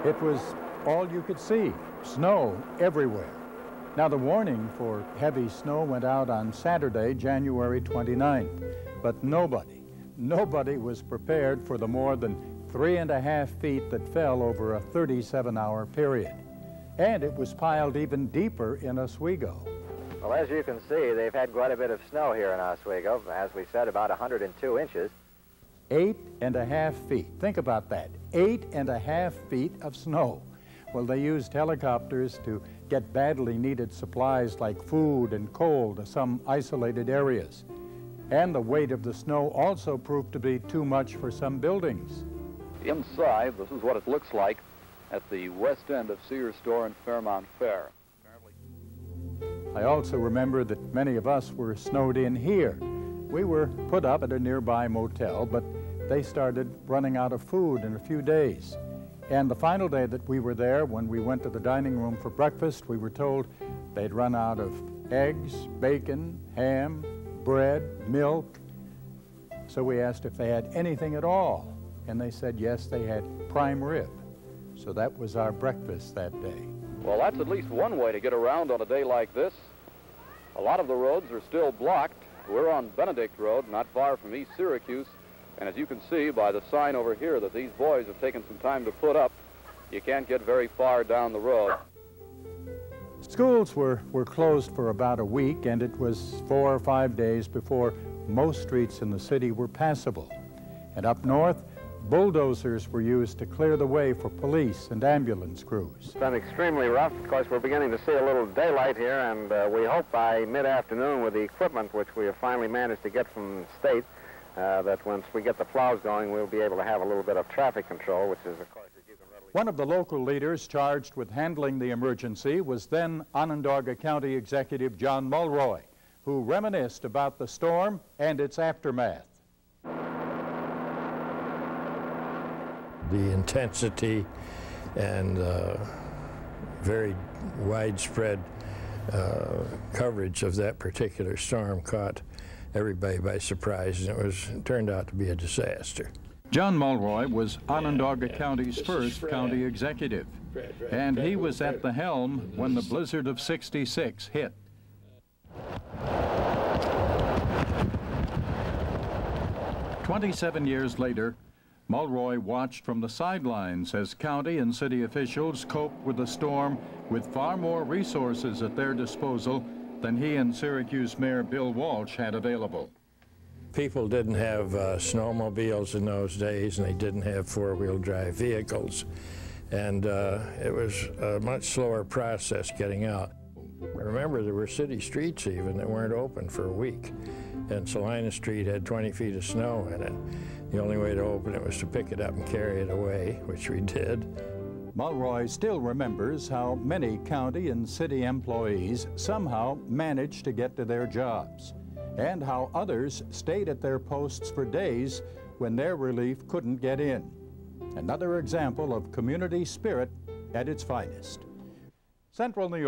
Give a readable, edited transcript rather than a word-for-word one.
It was all you could see, snow everywhere. Now, the warning for heavy snow went out on Saturday, January 29th, but nobody was prepared for the more than 3.5 feet that fell over a 37-hour period. And it was piled even deeper in Oswego. Well, as you can see, they've had quite a bit of snow here in Oswego. As we said, about 102 inches. 8.5 feet. Think about that. 8.5 feet of snow. Well, they used helicopters to get badly needed supplies like food and coal to some isolated areas. And the weight of the snow also proved to be too much for some buildings. Inside, this is what it looks like at the west end of Sears Store and Fairmount Fair. I also remember that many of us were snowed in here. We were put up at a nearby motel, but they started running out of food in a few days. And the final day that we were there, when we went to the dining room for breakfast, we were told they'd run out of eggs, bacon, ham, bread, milk. So we asked if they had anything at all, and they said yes, they had prime rib. So that was our breakfast that day. Well, that's at least one way to get around on a day like this. A lot of the roads are still blocked. We're on Benedict Road, not far from East Syracuse. And as you can see by the sign over here that these boys have taken some time to put up, you can't get very far down the road. Schools were closed for about a week, and it was 4 or 5 days before most streets in the city were passable. And up north, bulldozers were used to clear the way for police and ambulance crews. It's been extremely rough. Of course, we're beginning to see a little daylight here, and we hope by mid-afternoon with the equipment which we have finally managed to get from the state, that once we get the plows going, we'll be able to have a little bit of traffic control, which is, of course, as you can readily... One of the local leaders charged with handling the emergency was then Onondaga County Executive John Mulroy, who reminisced about the storm and its aftermath. The intensity and very widespread coverage of that particular storm caught everybody by surprise, and it turned out to be a disaster. John Mulroy was Onondaga County's first county executive, and he was at the helm when the blizzard of '66 hit. "27 years later, Mulroy watched from the sidelines as county and city officials coped with the storm with far more resources at their disposal than he and Syracuse Mayor Bill Walsh had available. People didn't have snowmobiles in those days, and they didn't have four-wheel drive vehicles. And it was a much slower process getting out. Remember, there were city streets even that weren't open for a week. And Salina Street had 20 feet of snow in it. The only way to open it was to pick it up and carry it away, which we did. Mulroy still remembers how many county and city employees somehow managed to get to their jobs, and how others stayed at their posts for days when their relief couldn't get in. Another example of community spirit at its finest. Central New York.